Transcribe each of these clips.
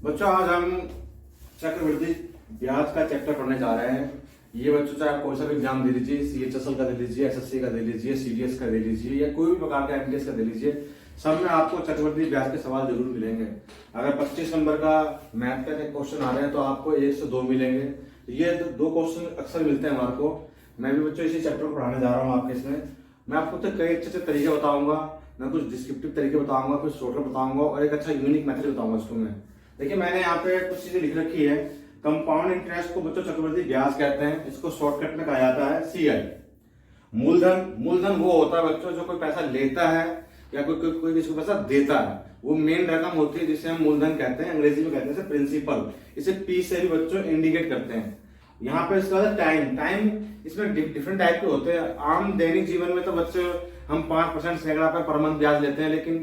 बच्चों आज हम चक्रवृद्धि ब्याज का चैप्टर पढ़ने जा रहे हैं। ये बच्चों चाहे कोई सा भी एग्जाम दे लीजिए, CHSL का दे लीजिए, SSC का दे लीजिए, CDS का दे लीजिए या कोई भी प्रकार का MTS का दे लीजिए, सब में आपको चक्रवृद्धि ब्याज के सवाल जरूर मिलेंगे। अगर 25 नंबर का मैथ का क्वेश्चन आ रहे हैं तो आपको 1 से 2 मिलेंगे। ये दो क्वेश्चन अक्सर मिलते हैं हमारे को। मैं भी बच्चों इसी चैप्टर को पढ़ाने जा रहा हूँ आपके इसमें। मैं आपको तो कई अच्छे तरीके बताऊंगा, मैं कुछ डिस्क्रिप्टिव तरीके बताऊंगा, कुछ शॉर्टकट बताऊंगा और एक अच्छा यूनिक मेथड बताऊंगा इसको मैं। देखिए मैंने यहाँ पे कुछ चीजें लिख रखी है। कंपाउंड इंटरेस्ट को बच्चों चक्रवृद्धि ब्याज कहते हैं, इसको शॉर्टकट में कहा जाता है CI। मूलधन वो होता है बच्चों जो कोई पैसा लेता है या कोई किसी को पैसा देता है, वो मेन रकम होती है जिसे हम मूलधन कहते हैं, अंग्रेजी में कहते हैं प्रिंसिपल। इसे P से भी बच्चों इंडिकेट करते हैं। यहाँ पे इसका टाइम इसमें डिफरेंट टाइप के होते हैं। आम दैनिक जीवन में तो बच्चों हम 5% सैकड़ा पर मंथ ब्याज लेते हैं, लेकिन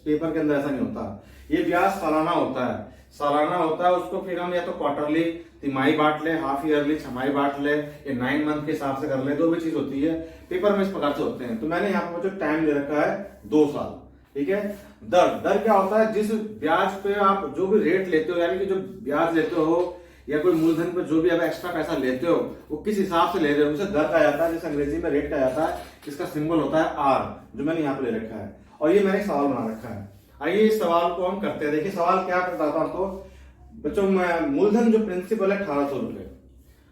पेपर के अंदर ऐसा नहीं होता। ये ब्याज सालाना होता है। उसको फिर हम या तो क्वार्टरली, तिमाही बांट ले, हाफ ईयरली, छमाही बांट ले या 9 मंथ के हिसाब से कर ले, जो भी चीज होती है पेपर में इस प्रकार से होते हैं। तो मैंने यहाँ पर जो टाइम दे रखा है 2 साल, ठीक है। दर क्या होता है, जिस ब्याज पे आप जो भी रेट लेते हो, यानी कि जो ब्याज लेते हो या कोई मूलधन पर जो भी आप एक्स्ट्रा पैसा लेते हो वो किस हिसाब से ले रहे हो, उसे दर कहा जाता है, जैसे अंग्रेजी में रेट कहा जाता है। इसका सिंबल होता है R, जो मैंने यहाँ पे ले रखा है। और ये मैंने सवाल बना रखा है। आइए इस सवाल को हम करते हैं। देखिए सवाल क्या करता था आपको बच्चों, मूलधन जो प्रिंसिपल है 1800 रुपए,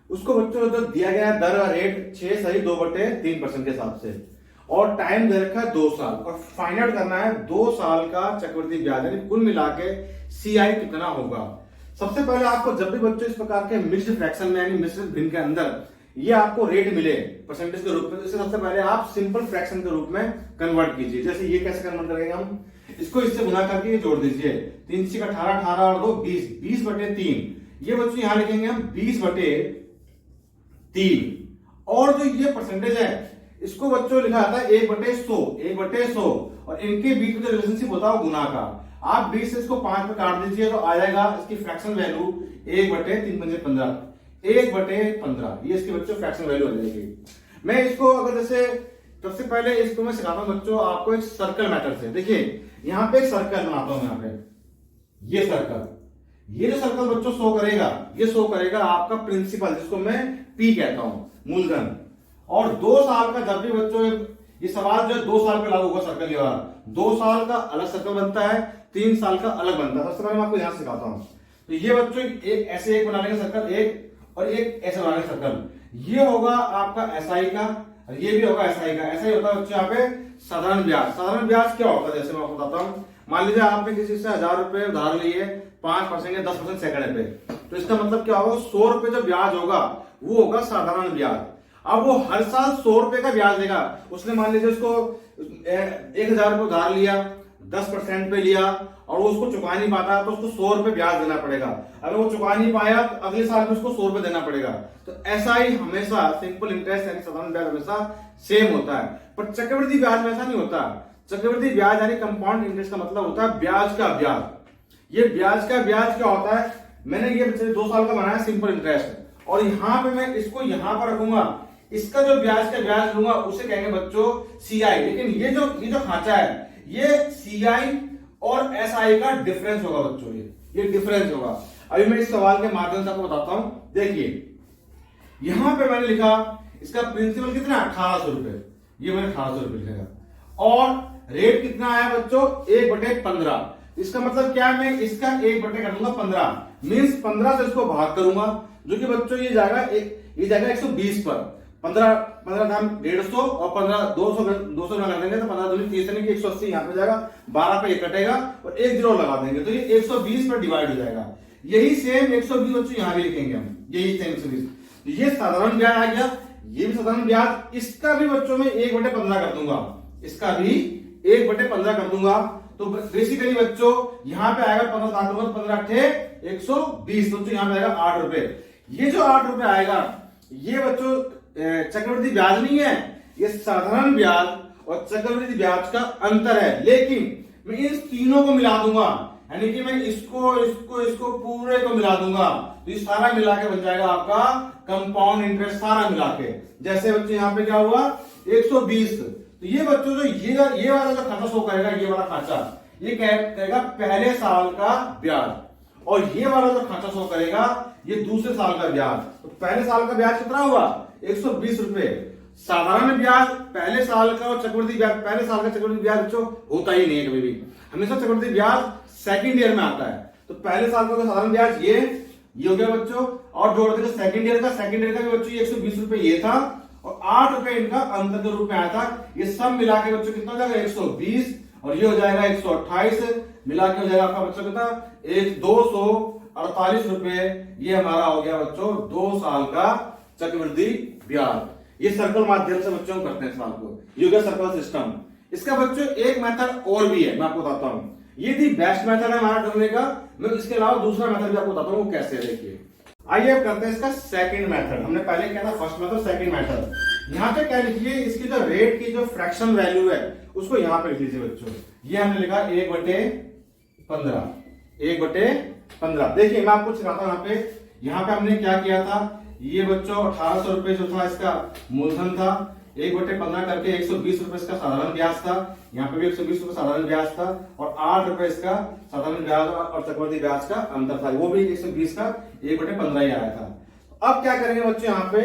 उसको बच्चों जो दिया गया दर और रेट 6/2/3% के हिसाब से, और टाइम दे रखा है 2 साल, और फाइंड आउट करना है 2 साल का चक्रवृद्धि ब्याज, यानी कुल मिला के CI कितना होगा। सबसे पहले आपको जब भी बच्चों इस प्रकार के मिक्स्ड फ्रैक्शन में यानी मिश्रित भिन्न के अंदर ये आपको रेट मिले परसेंटेज के रूप में, इसे सबसे पहले आप सिंपल फ्रैक्शन के रूप में कन्वर्ट कीजिए। जैसे ये कैसे कन्वर्ट करेंगे हम, इसको इससे गुना करके जोड़ दीजिए। 3 से 18, 18 और 2 20, 20/3। ये बच्चों यहां लिखेंगे हम 20/3। और जो ये परसेंटेज है इसको बच्चों लिखा जाता है 1/100। और इनके बीच में जो रिलेशनशिप होता है वो गुना का। आप 20 से इसको 5 में काट दीजिए तो आ जाएगा इसकी फ्रैक्शन वैल्यू 1/3×15, 1/15। ये इसकी बच्चों फ्रैक्शन वैल्यू हो जाएगी। मैं इसको अगर जैसे सबसे पहले इसको मैं सिखाता हूं बच्चों आपको एक सर्कल मेथड से। देखिए यहाँ पे एक सर्कल बनाता हूं, यहाँ पे ये सर्कल, ये जो सर्कल बच्चों शो करेगा, ये शो करेगा आपका प्रिंसिपल, जिसको मैं P कहता हूं, मूलधन। और 2 साल का जब भी बच्चों ये सवाल जो है 2 साल पे लागू होगा सर्कल के बाद, 2 साल का अलग सर्कल बनता है, 3 साल का अलग बनता है। सबसे पहले मैं आपको यहां सिखाता हूं। तो ये बच्चों एक ऐसे एक बना लेंगे सर्कल, एक और एक ऐसे बना लेंगे सर्कल। ये होगा आपका SI का और ये भी होगा SI का। ऐसा ही होता है बच्चों यहाँ पे साधारण ब्याज। साधारण ब्याज क्या होता है, जैसे मैं आपको बताता हूँ। मान लीजिए आपने किसी से 1000 रुपए उधार लिए 5% या 10% सैकड़े पे, तो इसका मतलब क्या होगा, 100 रुपए जो ब्याज होगा वो होगा साधारण ब्याज। अब वो हर साल 100 रुपए का ब्याज देगा। उसने मान लीजिए उसको 1000 रुपए उधार लिया, 10% पे लिया और वो उसको चुका नहीं पाता तो उसको 100 रुपए ब्याज देना पड़ेगा। अगर वो चुका नहीं पाया तो अगले साल में उसको 100 रुपए देना पड़ेगा। तो ऐसा ही हमेशा सिंपल इंटरेस्ट यानी साधारण ब्याज हमेशा सेम होता है। पर चक्रवृद्धि ब्याज में ऐसा नहीं होता। चक्रवृद्धि ब्याज यानी कंपाउंड इंटरेस्ट का मतलब होता है ब्याज का ब्याज। ये ब्याज का ब्याज क्या होता है, मैंने ये 2 साल का बनाया सिंपल इंटरेस्ट, और यहां पे मैं इसको यहां पर रखूंगा, इसका जो ब्याज का ब्याज लूंगा उसे कहेंगे बच्चों CI। लेकिन ये जो खांचा है ये CI और SI का डिफरेंस होगा बच्चों, ये डिफरेंस होगा। अभी मैं इस सवाल के माध्यम से आपको बताता हूं। देखिए यहां पे मैंने लिखा इसका प्रिंसिपल कितना, 1800 रुपए, ये मैंने 1800 रुपए लिखेगा। और रेट कितना आया बच्चों, 1/15। इसका मतलब क्या है, मैं इसका 1/15 कर दूंगा 15, मीन्स 15 से इसको भाग करूंगा, जो कि बच्चों ये जाएगा 120 पर। 15 दाम 150 और 15 200 लगा देंगे तो 15 दूनी 30 यानी कि 180 यहाँ पे जाएगा, 12 पे 1 कटेगा और 1 जीरो लगा देंगे तो ये 120 पर डिवाइड हो जाएगा। यही सेम 120 बच्चों यहाँ भी लिखेंगे हम, यही सेम 120। ये साधारण ब्याज आ गया, ये भी साधारण ब्याज। इसका भी बच्चों में 1/15 कर दूंगा, इसका भी 1/15 कर दूंगा। तो बेसिकली बच्चों यहाँ पे आएगा 15 120, बच्चों यहाँ पे आएगा 8 रुपए। ये जो 8 रुपए आएगा ये बच्चों चक्रवृद्धि ब्याज नहीं है, ये साधारण ब्याज और चक्रवृद्धि ब्याज का अंतर है। लेकिन मैं इन तीनों को मिला दूंगा, यानी कि मैं इसको पूरे को मिला दूंगा, तो ये सारा मिला के बन जाएगा आपका कंपाउंड इंटरेस्ट, सारा मिला के। जैसे बच्चों यहाँ पे क्या हुआ 120, तो ये बच्चों जो ये वाला जो खाता शो करेगा, ये वाला खाता, ये कहेगा पहले साल का ब्याज, और ये वाला जो खर्चा शो करेगा ये दूसरे साल का ब्याज। तो पहले साल का ब्याज कितना हुआ 120 रुपए। साधारण ब्याज पहले साल का और चक्रवृद्धि ब्याज, पहले साल का चक्रवृद्धि ब्याज जो होता ही नहीं है कभी भी, हमेशा चक्रवृद्धि ब्याज सेकंड ईयर में आता है। तो पहले साल का साधारण ब्याज ये हो गया बच्चों, और जोड़ देगा सेकंड ईयर का भी बच्चों ये 120 रुपए ये था, और 8 रुपए इनका अंतर के रूप में आया था। ये सब मिला के बच्चों कितना हो जाएगा 120, और ये हो जाएगा 128, मिला के हो जाएगा आपका बच्चों कितना 248 रुपए। ये हमारा हो गया बच्चों 2 साल का चक्रवृद्धि ब्याज। ये सर्कल माध्यम से बच्चों करते हैं सवाल को, ये हो गया सर्कल सिस्टम। इसका बच्चों एक मेथड और भी है, मैं आपको बताता हूं। ये दी बेस्ट मेथड है हमारा ढूंढने का। मैं इसके अलावा दूसरा मेथड भी आपको बताता हूं वो कैसे है, देखिए। आइए अब करते हैं इसका सेकंड मेथड। हमने पहले किया था फर्स्ट मेथड, सेकंड मेथड। यहाँ पे क्या लिखिए, इसकी जो रेट की जो फ्रैक्शन वैल्यू है उसको यहाँ पे लिख लीजिए बच्चों। ये हमने लिखा 1/15, 1/15। देखिए मैं आपको सिखाता हूं। यहाँ पे हमने क्या किया था, ये बच्चों 1800 रुपए जो था इसका मूलधन था, 1/15 करके 120 रुपए इसका साधारण ब्याज था, यहाँ पे भी 120 रुपए साधारण ब्याज था, और 8 रुपए इसका साधारण ब्याज और चक्रवृद्धि ब्याज का अंतर था, वो भी 120 का 1/15 ही आया था। अब क्या करेंगे बच्चों, यहाँ पे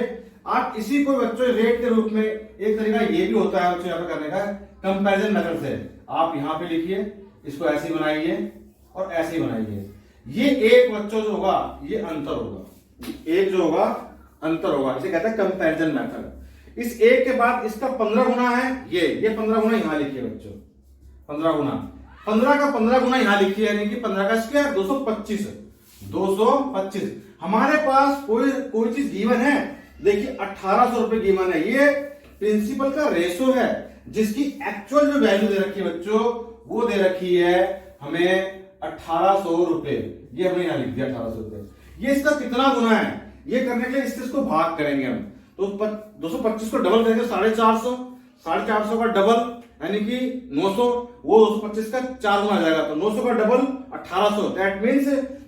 आप इसी को बच्चों रेट के रूप में, एक तरीका ये भी होता है बच्चों यहाँ पे करने का, कंपैरिजन मेथड से। आप यहाँ पे लिखिए, इसको ऐसे ही बनाइए और ऐसे ही बनाइए। ये एक बच्चों जो होगा ये अंतर होगा, एक जो होगा अंतर होगा, इसे कहते हैं कंपैरिजन मेथड। इस एक के बाद इसका 15 गुना है, ये 15 गुना यहां लिखिए बच्चों, 15 गुना, 15 का 15 गुना यहां लिखिए, यानी कि 15 का स्क्वायर 225, 225। हमारे पास कोई चीज गिवन है, देखिए 1800 रुपए गिवन है। ये प्रिंसिपल का रेशो है, जिसकी एक्चुअल जो वैल्यू दे रखी है बच्चों वो दे रखी है हमें 1800 रुपए। ये हमने यहां लिख दिया 1800 रुपए। ये इसका कितना गुना है, ये करने के लिए इसको भाग करेंगे हम। तो 225 को डबल करेंगे 450, 450 का डबल यानी कि 900, वो 225 का 4 गुना आ जाएगा, तो 900 का डबल 1800। दैट मीन्स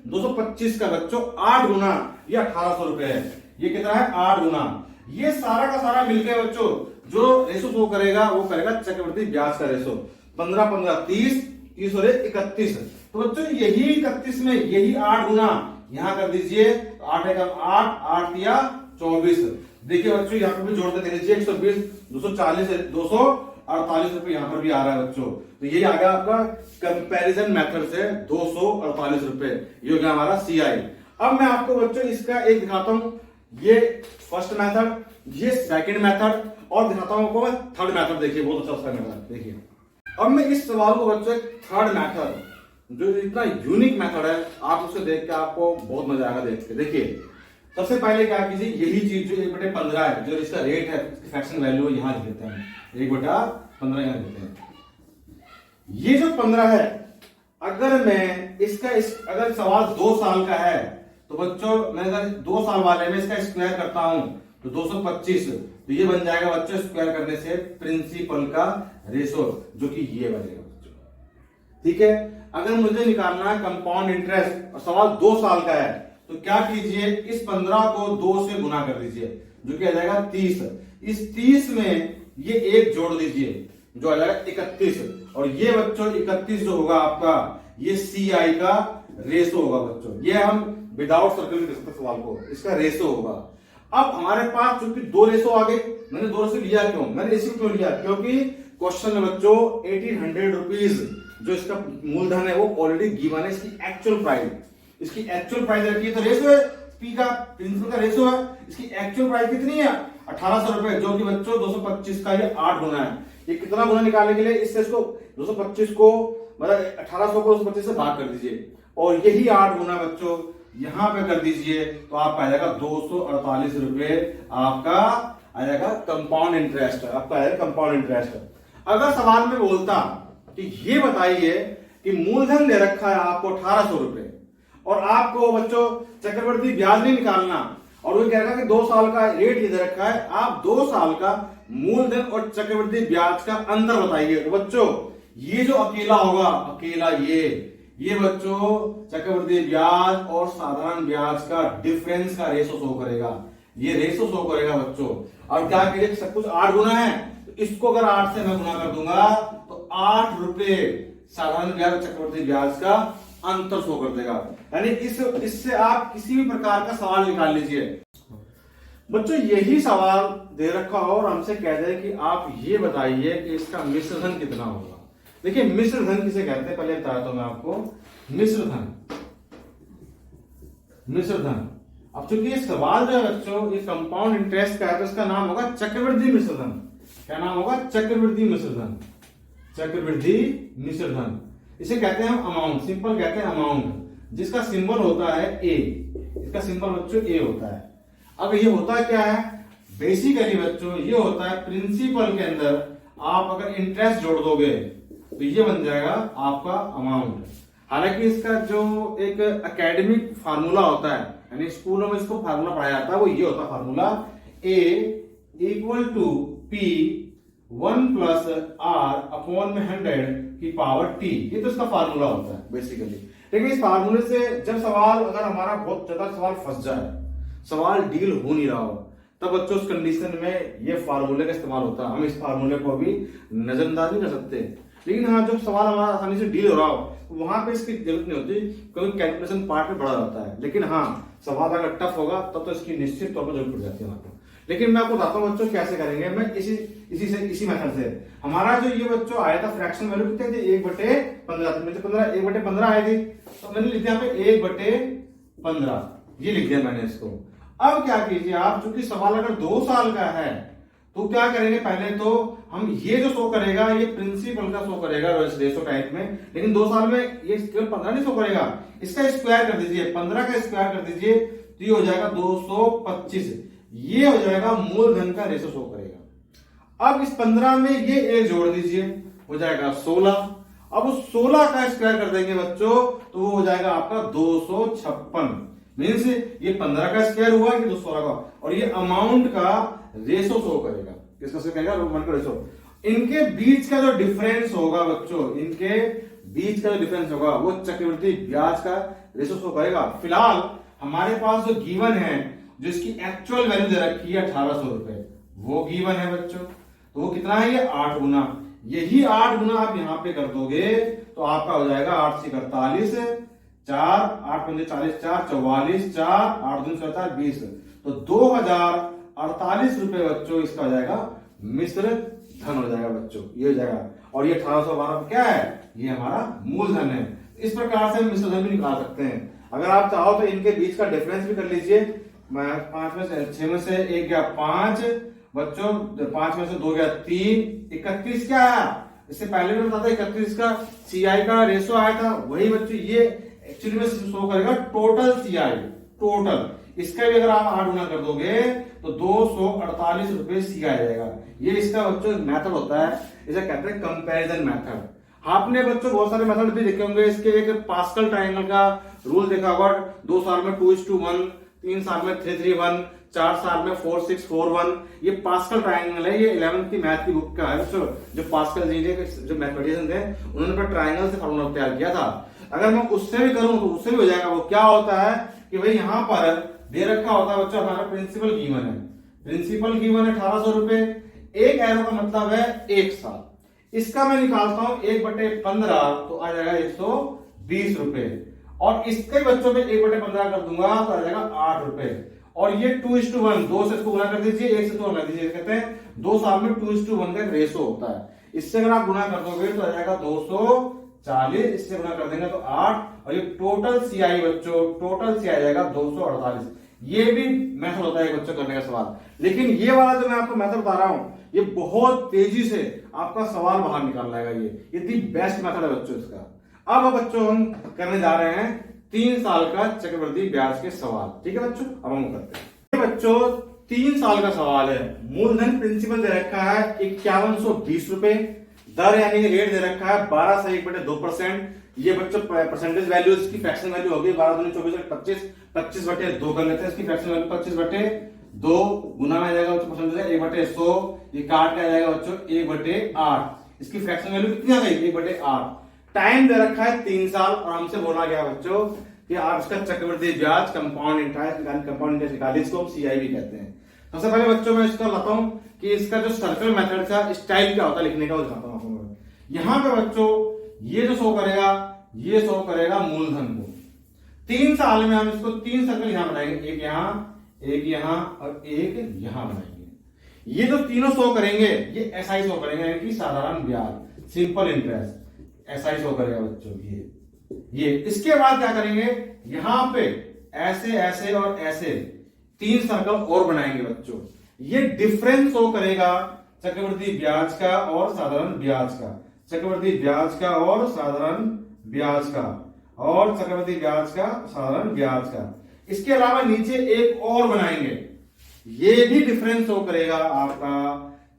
225 का बच्चों 8 गुना, ये 1800 रुपए है। ये कितना है 8 गुना। ये सारा का सारा मिलकर बच्चों जो रेशो शो करेगा वो करेगा चक्रवृद्धि ब्याज का रेशो। 15 15 30, 30 और 31। तो बच्चों यही 31 में यही 8 गुना यहां कर दीजिए, 8 एक 8, 8 दिया 24। देखिए बच्चों यहाँ पर भी जोड़ते दे दीजिए, 120, 240, 248 रुपए यहाँ पर भी आ रहा है बच्चों। तो ये आ गया आपका कंपैरिजन मेथड से 248 रुपए, ये हो गया हमारा CI। अब मैं आपको बच्चों इसका एक दिखाता हूं, ये फर्स्ट मेथड, ये सेकंड मेथड, और दिखाता हूं आपको थर्ड मेथड। देखिए बहुत अच्छा उसका मेथड देखिए। अब मैं इस सवाल को बच्चों थर्ड मेथड जो इतना यूनिक मेथड है, आप उसे देख के आपको बहुत मजा आएगा देख के। देखिए सबसे पहले क्या कीजिए, यही चीज जो 1/15 है, जो इसका रेट है, फ्रैक्शन वैल्यू यहां लिख देते हैं, 1/15 यहां लिखते हैं। ये जो 15 है, अगर मैं इसका अगर सवाल 2 साल का है तो बच्चों मैं अगर 2 साल वाले में इसका स्क्वायर करता हूं तो 225, तो ये बन जाएगा बच्चों स्क्वायर करने से प्रिंसिपल का रेशो, जो कि ये बनेगा बच्चों। ठीक है, अगर मुझे निकालना है कंपाउंड इंटरेस्ट और सवाल 2 साल का है तो क्या कीजिए, इस 15 को 2 से गुना कर दीजिए, जो कि आ जाएगा 30। इस 30 में ये एक जोड़ दीजिए जो आ जाएगा 31, और ये बच्चों 31 जो होगा आपका ये CI का रेशो होगा बच्चों। ये हम विदाउट सर्कल लिख सकते सवाल को, इसका रेशो होगा। अब हमारे पास चूंकि 2 रेशो आ गए, मैंने 2 रेशो लिया क्यों, मैंने रेशो क्यों लिया, क्योंकि क्वेश्चन में बच्चों 1800 रुपीज जो इसका मूलधन है वो ऑलरेडी गिवन है, इसकी एक्चुअल प्राइस, इसकी एक्चुअल प्राइस रखी है, तो रेशो है पी का, प्रिंसिपल का रेशो है, इसकी एक्चुअल प्राइस कितनी है 1800 रुपए, जो कि बच्चों 225 का ये 8 गुना है। ये कितना गुना निकालने के लिए इससे इसको 225 को मतलब 1800 को 225 से भाग कर दीजिए, और यही 8 गुना बच्चों यहां पे कर दीजिए, तो आप आ जाएगा 248 रुपए आपका आ जाएगा कंपाउंड इंटरेस्ट, आपका आएगा कंपाउंड इंटरेस्ट। अगर सवाल में बोलता कि ये बताइए कि मूलधन दे रखा है आपको 1800 रुपए और आपको बच्चों चक्रवृद्धि ब्याज नहीं निकालना, और वो कह रहा है कि 2 साल का रेट ये दे रखा है, आप 2 साल का मूलधन और चक्रवृद्धि ब्याज का अंतर बताइए। तो बच्चों ये जो अकेला होगा, अकेला ये बच्चों चक्रवृद्धि ब्याज और साधारण ब्याज का डिफरेंस का रेशो शो करेगा, ये रेशो शो करेगा बच्चों। और क्या करिए, सब कुछ 8 गुना है, तो इसको अगर 8 से मैं गुना कर दूंगा तो 8 रुपए साधारण ब्याज और चक्रवृद्धि ब्याज का अंतर शो कर देगा। यानी इससे आप किसी भी प्रकार का सवाल निकाल लीजिए। बच्चों यही सवाल दे रखा हो और हमसे कह दे कि आप ये बताइए कि इसका मिश्र धन कितना होगा। देखिए मिश्र धन किसे कहते हैं पहले बताया तो मैं आपको। मिश्र धन अब चूंकि ये सवाल जो है बच्चों ये कंपाउंड इंटरेस्ट का है तो इसका नाम होगा चक्रवृद्धि मिश्र धन। क्या नाम होगा? चक्रवृद्धि मिश्र धन। चक्रवृद्धि मिश्र धन इसे कहते हैं हम अमाउंट, सिंपल कहते हैं अमाउंट, जिसका सिंबल होता है ए। इसका सिंबल बच्चों ए होता है। अब ये होता क्या है? बेसिकली बच्चों ये होता है प्रिंसिपल के अंदर आप अगर इंटरेस्ट जोड़ दोगे तो ये बन जाएगा आपका अमाउंट। हालांकि इसका जो एक एकेडमिक फार्मूला होता है, यानी स्कूलों में इसको फार्मूला पढ़ाया जाता है, वो ये होता है formula A equal to P 1 plus R upon में 100 की पावर टी। ये तो इसका फार्मूला होता है बेसिकली। लेकिन इस फार्मूले से जब सवाल अगर हमारा बहुत ज्यादा सवाल फंस जाए, सवाल डील हो नहीं रहा हो, तब बच्चों उस कंडीशन में ये फार्मूले का इस्तेमाल होता है। हम इस फार्मूले को भी नजरअंदाज नहीं कर सकते। लेकिन हाँ जब सवाल हमारा आसानी से डील हो रहा हो वहां पे इसकी जरूरत नहीं होती, क्योंकि कैलकुलेशन पार्ट में बड़ा जाता है। लेकिन हाँ सवाल अगर टफ होगा तब तो इसकी निश्चित तौर पर जरूरत पड़ जाती है आपको। लेकिन मैं आपको बताता हूँ बच्चों कैसे करेंगे। मैं इसी मेथड से हमारा जो ये बच्चों आया था फ्रैक्शन वैल्यू कितने थे? 1/15 1/15 आए थे, तो मैंने लिख दिया यहाँ पे 1/15 ये लिख दिया मैंने इसको। अब क्या कीजिए आप, चूंकि सवाल अगर 2 साल का है तो क्या करेंगे, पहले तो हम ये जो शो करेगा ये प्रिंसिपल का शो करेगा रेशो टाइप में, लेकिन 2 साल में ये केवल 15 नहीं शो करेगा, इसका स्क्वायर कर दीजिए, 15 का स्क्वायर कर दीजिए तो ये हो जाएगा 225। ये हो जाएगा मूलधन का रेशो शो करेगा। अब इस 15 में ये एक जोड़ दीजिए, हो जाएगा 16। अब उस 16 का स्क्वायर कर देंगे बच्चों तो वो हो जाएगा आपका 256। मीन्स ये 15 का स्क्वायर हुआ, ये 216 का, और ये अमाउंट का रेशो शो करेगा। किसका से कहेगा? वन का रेशो। इनके बीच का जो डिफरेंस होगा बच्चों, इनके बीच का जो डिफरेंस होगा वो चक्रवृद्धि ब्याज का रेशो शो करेगा। फिलहाल हमारे पास जो गिवन है, जो इसकी एक्चुअल वैल्यू दे रखी है 1800 रुपए, वो गिवन है बच्चों। तो वो कितना है? ये 8 गुना। यही 8 गुना आप यहां पे कर दोगे तो आपका हो जाएगा 8 से 48, 4 8 पंजे 40, 4 44, 4 8 दूनी 4 20, तो 2048 रुपए बच्चों इसका हो जाएगा मिश्र धन हो जाएगा बच्चों, ये हो जाएगा। और ये 1812 क्या है? ये हमारा मूलधन है। इस प्रकार से हम मिश्र धन भी निकाल सकते हैं। अगर आप चाहो तो इनके बीच का डिफरेंस भी कर लीजिए। 5 में से 6 में से 1 गया 5 बच्चों, 5 में से 2 गया 3, 31 क्या आया? इससे पहले भी बताता 31 का सीआई का रेशो आया था, वही बच्चों ये एक्चुअली में शो करेगा टोटल सीआई, टोटल। इसका भी अगर आप 8 गुना कर दोगे तो 248 रुपए सीआई आ जाएगा। ये इसका बच्चों मेथड होता है, इसे कहते हैं कंपैरिजन मेथड। आपने बच्चों बहुत सारे मेथड भी देखे होंगे। इसके एक पास्कल ट्रायंगल का रूल देखा होगा, 2 साल में 2:1, 3 साल में 3:1, 4 साल में 4:6:4:1। ये पास्कल ट्रायंगल है, ये 11th की मैथ की बुक का है बच्चों। जो पास्कल जी जो मैथमेटिशियन थे उन्होंने ट्रायंगल से फॉर्मूला तैयार किया था। अगर मैं उससे भी करूं तो उससे भी हो जाएगा। वो क्या होता है कि भाई यहां पर दे रखा होता है बच्चों हमारा प्रिंसिपल गिवन है, प्रिंसिपल गिवन है 1800 रुपए, एक एरो का मतलब है 1 साल। इसका मैं निकालता हूं 1/15 तो आ जाएगा 120 रुपए, और इसके बच्चों में 1/15 कर दूंगा तो आ जाएगा 8 रुपए। और ये 2:1, 2 से इसको गुना कर दीजिए, 1 से 2 गुना दीजिए। कहते हैं 2 साल में 2:1 का रेशो होता है। इससे अगर आप गुना कर दोगे तो आ जाएगा 240, इससे गुना कर देंगे तो 8, और ये टोटल सीआई बच्चों, टोटल सीआई जाएगा 248। ये भी मेथड होता है बच्चों करने का सवाल। लेकिन ये वाला जो मैं आपको मेथड बता रहा हूं ये बहुत तेजी से आपका सवाल बाहर निकाल लाएगा। ये दी बेस्ट मेथड है बच्चों इसका। अब बच्चों हम करने जा रहे हैं 3 साल का चक्रवृद्धि ब्याज के सवाल। ठीक है बच्चों, अब हम करते हैं। बच्चों 3 साल का सवाल है। मूलधन प्रिंसिपल दे रखा है 5120 रुपए, दर यानी कि रेट दे रखा है 12 से 1/2%। ये बच्चों परसेंटेज वैल्यू इसकी फ्रैक्शन वैल्यू होगी 12 दूनी 24 25, 25/2 कर लेते हैं। इसकी फ्रैक्शन वैल्यू 25/2 गुना में आ जाएगा बच्चों परसेंटेज 1/100, ये काट के आ जाएगा बच्चों 1/8। इसकी फ्रैक्शन वैल्यू कितनी आ गई? 1/8। टाइम दे रखा है 3 साल, और हमसे बोला गया बच्चों कि आप इसका चक्रवृद्धि ब्याज कंपाउंड इंटरेस्ट निकालिए, इसको हम सीआई भी कहते हैं। सबसे पहले बच्चों मैं इसका लाता हूं कि इसका जो सर्कल मेथड का स्टाइल क्या होता है लिखने का, वो दिखाता हूं आपको। यहां पे बच्चों ये जो शो करेगा ये शो करेगा मूलधन को। 3 साल में हम इसको 3 सर्कल यहां बनाएंगे, एक यहां और एक यहां बनाएंगे। ये जो तीनों शो करेंगे ये एसआई शो करेंगे, यानी कि साधारण ब्याज, सिंपल इंटरेस्ट एसआई शो करेगा बच्चों। ये इसके बाद क्या करेंगे, यहां पे ऐसे ऐसे और ऐसे 3 सर्कल और बनाएंगे बच्चों। ये डिफरेंस शो करेगा चक्रवृद्धि ब्याज का और साधारण ब्याज का, चक्रवृद्धि ब्याज का और साधारण ब्याज का, और चक्रवृद्धि ब्याज का साधारण ब्याज का। इसके अलावा नीचे एक और बनाएंगे, ये भी डिफरेंस शो करेगा आपका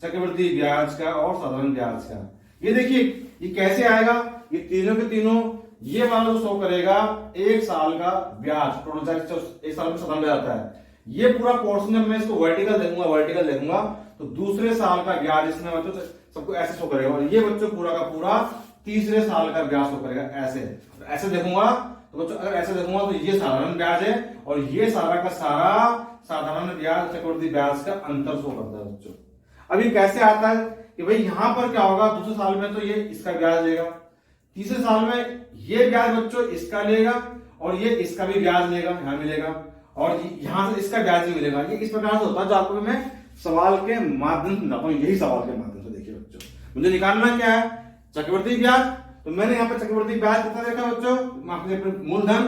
चक्रवृद्धि ब्याज का और साधारण ब्याज का। ये देखिए ये कैसे आएगा, ये तीनों के तीनों, ये वाला जो शो करेगा 1 साल का ब्याज, टोटल 1 साल में साधारण ब्याज आता है। ये पूरा पोर्शन जब मैं इसको वर्टिकल देखूंगा तो दूसरे साल का ब्याज इसमें बच्चों सबको ऐसे शो करेगा, और ये बच्चों पूरा का पूरा तीसरे साल का ब्याज शो करेगा ऐसे देखूंगा। तो बच्चों अगर ऐसे देखूंगा तो ये साधारण ब्याज है, और ये सारा का सारा साधारण ब्याज चक्रवृद्धि ब्याज का अंतर शो करता है बच्चों। अभी कैसे आता है कि भाई यहां पर क्या होगा, दूसरे साल में तो ये इसका ब्याज लेगा, तीसरे साल में ये ब्याज बच्चों इसका लेगा, और ये इसका भी ब्याज लेगा, यहां मिलेगा, और यहां से इसका ब्याज भी मिलेगा। ये इस प्रकार से होता है, जो आपको मैं सवाल के माध्यम से समझाता हूं, यही सवाल के माध्यम से। देखिए बच्चों, मुझे निकालना क्या है, चक्रवृद्धि ब्याज। तो मैंने यहाँ पे चक्रवृद्धि ब्याज कितना देखा बच्चों, मूलधन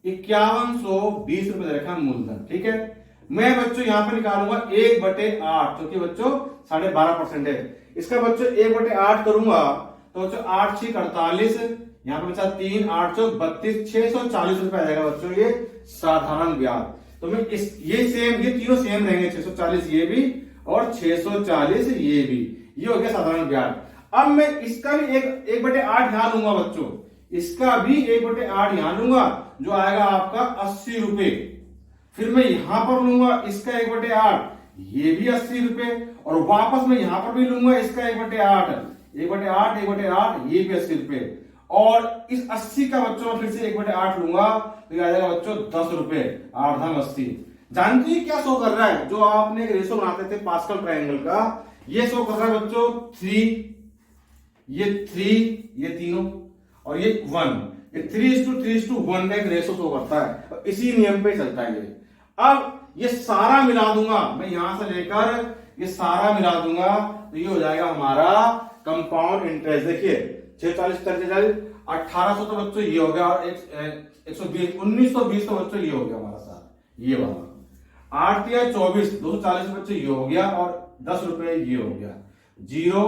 5120 रुपए देखा मूलधन, ठीक है। मैं बच्चों यहाँ पे निकालूंगा 1/8, क्योंकि बच्चों 12.5% है। इसका बच्चों 1/8 करूंगा तो बच्चों 8 6 48, यहाँ पे बचा 3 8 चौक 32, 640 रुपए आ जाएगा बच्चों ये साधारण ब्याज। तो मैं ये तीनों सेम रहेंगे, 640 ये भी और 640 ये भी, ये हो गया साधारण ब्याज। अब मैं इसका भी 1/8 यहां लूंगा बच्चों, इसका भी 1/8 यहां लूंगा, जो आएगा आपका 80 रुपए। फिर मैं यहां पर लूंगा इसका 1/8, ये भी 80 रुपए, और वापस मैं यहां पर भी लूंगा इसका 1/8, ये भी 80 रुपए, और इस 80 का बच्चों फिर से 1/8 लूंगा तो आ जाएगा बच्चों 10 रुपए, 8×80। जानते हैं क्या शो कर रहा है, जो आपने एक रेशो बनाते थे पास्कल ट्रायंगल का, ये शो कर रहा है बच्चों 3, ये तीनों, और ये 1, ये 3:1 का एक रेशो शो करता है, और इसी नियम पे चलता है ये। अब ये सारा मिला दूंगा मैं, यहां से लेकर ये सारा मिला दूंगा तो ये हो जाएगा हमारा कंपाउंड इंटरेस्ट। देखिए 640 1800 तो बच्चों ये हो गया, और 120 1920 तो बच्चों ये हो गया हमारा सारा, ये वाला 8 या 24 240 बच्चों ये हो गया, और 10 रुपए ये हो गया, 0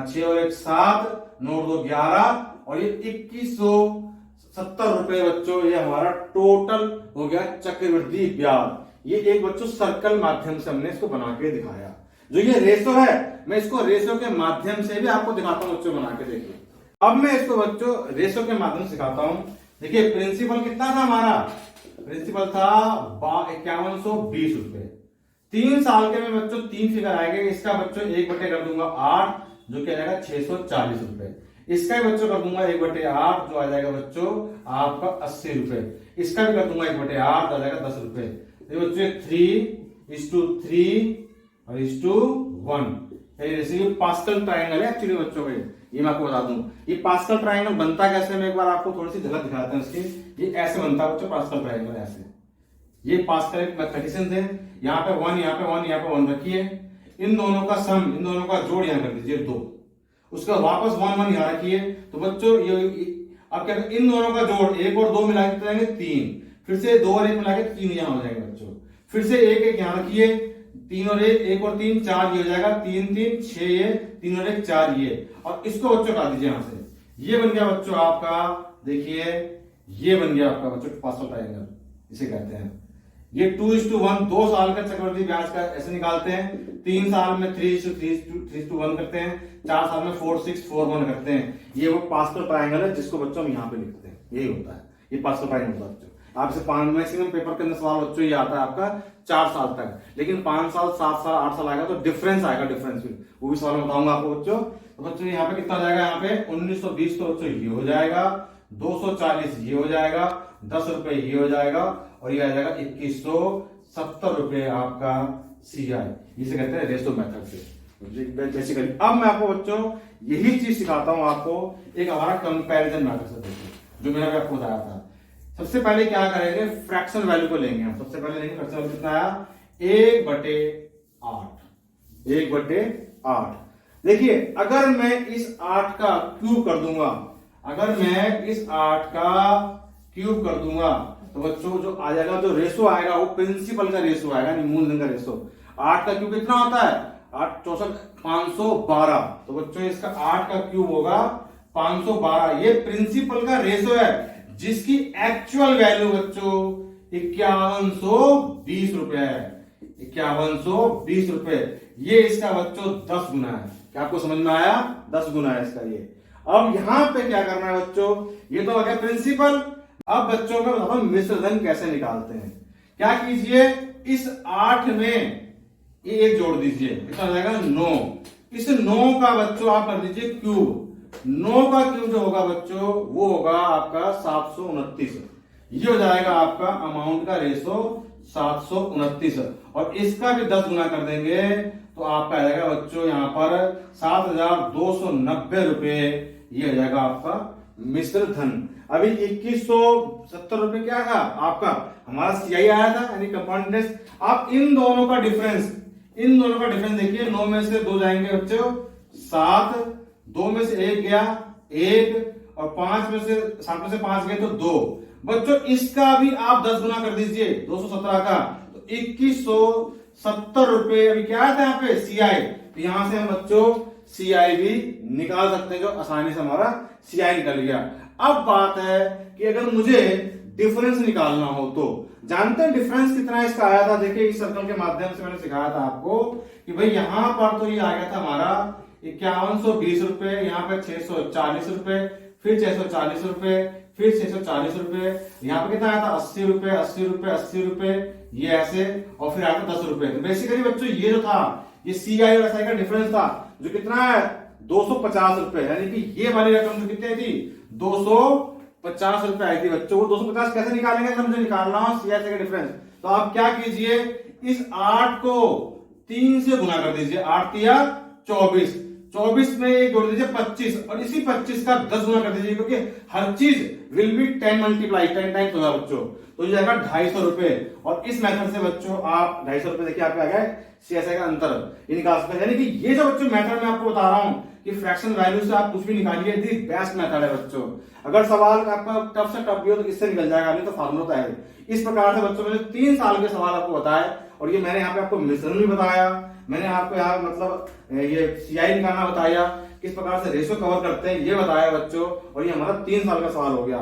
6 और 1 7 9 2 11, और ये 2170 रुपए बच्चों ये हमारा टोटल हो गया चक्रवृद्धि ब्याज। ये एक बच्चों सर्कल माध्यम से हमने इसको बना के दिखाया। जो ये रेशो है, मैं इसको रेशो के माध्यम से भी आपको दिखाता हूं बच्चों, बना के देखिए। अब मैं इसको बच्चों रेशो के माध्यम से सिखाता हूं। देखिए प्रिंसिपल कितना था हमारा, प्रिंसिपल था 5120 रुपए। 3 साल के में बच्चों 3 फिगर आएंगे, इसका बच्चों 1/8 कर दूंगा 8, जो क्या जाएगा 640 रुपए। इसका भी बच्चों कर दूंगा 1/8, जो आ जाएगा बच्चों आपका 80 रुपए। इसका भी कर दूंगा 1/8, आ जाएगा 10 रुपए। तो बच्चों 3:3 और 1, जैसे ये पास्कल ट्रायंगल है एक्चुअली बच्चों में, ये मैं आपको बता दूं ये पास्कल ट्रायंगल बनता कैसे, मैं एक बार आपको थोड़ी सी झलक दिखाते हैं इसकी। ये ऐसे बनता है बच्चों पास्कल ट्रायंगल, ऐसे। ये पास्कल एक मैथमेटिशियन थे, यहाँ पे 1 यहाँ पे 1 यहाँ पे 1 रखिए, इन दोनों का सम, इन दोनों का जोड़ यहाँ कर दीजिए 2, उसका वापस 1 1 यहाँ रखिए। तो बच्चों ये अब क्या, इन दोनों का जोड़ 1 और 2 मिला के जाएंगे 3, फिर से 2 और 1 मिला के 3 यहाँ हो जाएंगे बच्चों, फिर से 1 1 यहाँ रखिए, 3 और 1 और 3 4 ये हो जाएगा, 3 3 6 ये, 3 और 1 4 ये, और इसको बच्चों हटा दीजिए यहाँ से। ये बन गया बच्चों आपका, देखिए ये बन गया आपका बच्चों पास्कल ट्रायंगल, इसे कहते हैं। ये 2:1 2 साल का चक्रवृद्धि ब्याज का ऐसे निकालते हैं, 3 साल में 3:1 करते हैं, 4 साल में 4:6 करते हैं। ये वो पास्कल ट्रायंगल है जिसको बच्चों हम यहाँ पे लिखते हैं, यही होता है ये पास्कल ट्रायंगल होता है बच्चों। आपसे 5 मैक्सिमम पेपर के अंदर सवाल बच्चों ये आता है आपका 4 साल तक, लेकिन 5 साल 7 साल 8 साल आएगा तो डिफरेंस आएगा, डिफरेंस भी वो भी सवाल बताऊंगा आपको बच्चों। तो बच्चों यहाँ पे कितना जाएगा, यहाँ पे 1920 तो बच्चों ये हो जाएगा, 240 ये हो जाएगा, 10 रुपए ये हो जाएगा, और ये आ जाएगा 2170 रुपए आपका CI। इसे कहते हैं रेशो मेथड से बेसिकली। अब मैं आपको बच्चों यही चीज सिखाता हूं आपको एक हमारा कंपैरिजन मैथड से। देखिए जो मैंने अभी आपको बताया था। सबसे पहले क्या करेंगे, फ्रैक्शन वैल्यू को लेंगे हम। सबसे पहले लेंगे फ्रैक्शन वैल्यू, कितना आया 1/8। 1/8। देखिए अगर मैं इस 8 का क्यूब कर दूंगा, अगर मैं इस 8 का क्यूब कर दूंगा तो बच्चों जो आ जाएगा, जो रेशो आएगा वो प्रिंसिपल का रेशो आएगा, मूलधन का रेशो। 8 का क्यूब कितना होता है, 8 64 512। तो बच्चों इसका 8 का क्यूब होगा 512। ये प्रिंसिपल का रेशो है जिसकी एक्चुअल वैल्यू बच्चों 5120 रुपए है। 5120 रुपए। ये इसका बच्चों 10 गुना है। क्या आपको समझ में आया, 10 गुना है इसका ये। अब यहां पे क्या करना है बच्चों, ये तो हो गया प्रिंसिपल। अब बच्चों में बताओ मिश्र धन कैसे निकालते हैं। क्या कीजिए, इस 8 में ये 1 जोड़ दीजिए, कितना हो जाएगा 9। इस 9 का बच्चों आप कर दीजिए क्यूब। 9 का क्यूब जो होगा बच्चों वो होगा आपका 729। ये हो जाएगा आपका अमाउंट का रेशो 729। और इसका भी 10 गुना कर देंगे तो आपका आ जाएगा बच्चों यहाँ पर 7290 रुपए। ये हो जाएगा आपका मिश्र धन। अभी 2170 रुपए क्या था आपका, हमारा सीआई आया था यानी कंपाउंड इंटरेस्ट। आप इन दोनों का डिफरेंस देखिए, 9 में से 2 जाएंगे बच्चों 7, 2 में से 1 गया 1, और 5 में से 7 में से 5 गए तो 2। बच्चों इसका भी आप 10 गुना कर दीजिए 217 का, तो 2170 रुपए। अभी क्या था यहाँ पे सीआई, तो यहां से हम बच्चों सीआई भी निकाल सकते हैं, जो आसानी से हमारा सीआई निकल गया। अब बात है कि अगर मुझे डिफरेंस निकालना हो तो जानते हैं डिफरेंस कितना इसका आया था। देखिए इस सर्कल के माध्यम से मैंने सिखाया था आपको कि भाई यहां पर तो ये आ गया था हमारा 5120 रुपए, यहाँ पे 640 रुपए, फिर 640 रुपए, फिर 640 रुपए, यहाँ पे कितना आया था 80 रुपए 80 रुपए 80 रुपए, ये ऐसे, और फिर आया था 10 रुपए। तो बेसिकली बच्चों ये जो था ये सीआई और एसआई का डिफरेंस था, जो कितना है 250 रुपए। यानी कि ये वाली रकम जो कितनी थी 250 रुपए आई थी बच्चों। वो 250 कैसे निकालेंगे, अगर मुझे निकालना हो सीआई का डिफरेंस, तो आप क्या कीजिए, इस 8 को 3 से गुना कर दीजिए, 8 तिया 24, 24 में एक जोड़ दीजिए 25, और इसी 25 का 10 गुना कर दीजिए, क्योंकि हर चीज विल बी 10 मल्टीप्लाई 10 टाइम्स होगा बच्चों। तो ये जाएगा 250 रुपए। और इस मेथड से बच्चों आप 250 रुपए देखिए आपके आ गए, सीएसआई का अंतर निकाल सकते हैं। यानी कि ये जो बच्चों मेथड मैं आपको बता रहा हूं कि फ्रैक्शन वैल्यू से आप कुछ भी निकालिए, दी बेस्ट मेथड है बच्चों। अगर सवाल आपका टफ से टफ भी हो तो इससे निकल जाएगा, नहीं तो फार्मूला तो है। इस प्रकार से बच्चों मैंने 3 साल के सवाल आपको बताए, और ये मैंने यहाँ पे आपको मिश्रण भी बताया, मैंने आपको यहाँ मतलब ये सीआई निकालना बताया, किस प्रकार से रेशो कवर करते हैं ये बताया बच्चों, और ये हमारा 3 साल का सवाल हो गया।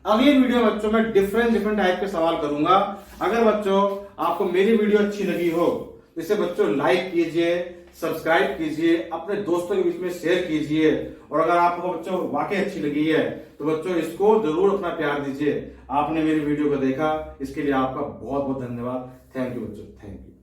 अगली वीडियो में बच्चों मैं डिफरेंट टाइप के सवाल करूंगा। अगर बच्चों आपको मेरी वीडियो अच्छी लगी हो तो इसे बच्चों लाइक कीजिए, सब्सक्राइब कीजिए, अपने दोस्तों के बीच में शेयर कीजिए, और अगर आपको बच्चों वाकई अच्छी लगी है तो बच्चों इसको जरूर अपना प्यार दीजिए। आपने मेरी वीडियो को देखा इसके लिए आपका बहुत बहुत धन्यवाद। थैंक यू बच्चों, थैंक यू।